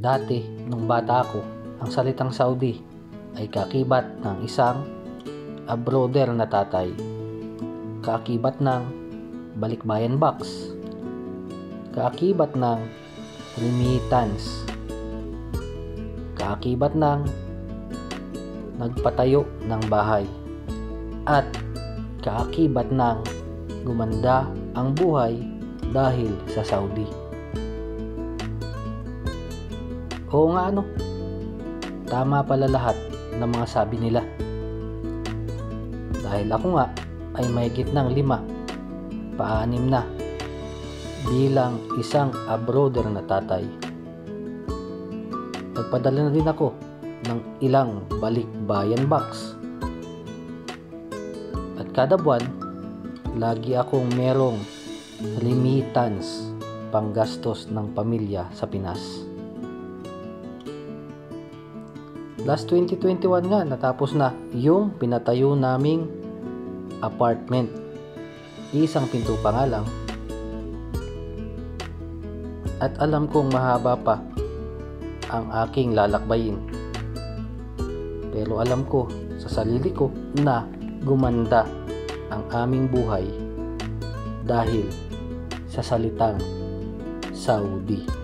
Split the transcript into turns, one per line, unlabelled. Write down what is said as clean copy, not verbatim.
Dati, nung bata ako, ang salitang Saudi ay kaakibat ng isang abroader na tatay, kaakibat ng balikbayan box, kaakibat ng remittance, kaakibat ng nagpatayo ng bahay, at kaakibat ng gumanda ang buhay dahil sa Saudi. Oo nga tama pala lahat ng mga sabi nila. Dahil ako nga ay mahigit ng 5, pa-6 na bilang isang abroader na tatay. Nagpadala na din ako ng ilang balikbayan box. At kada buwan, lagi akong merong remittance panggastos ng pamilya sa Pinas. Last 2021 nga, natapos na yung pinatayo naming apartment. Isang pinto pa nga lang. At alam kong mahaba pa ang aking lalakbayin. Pero alam ko sa sarili ko na gumanda ang aming buhay dahil sa salitang Saudi.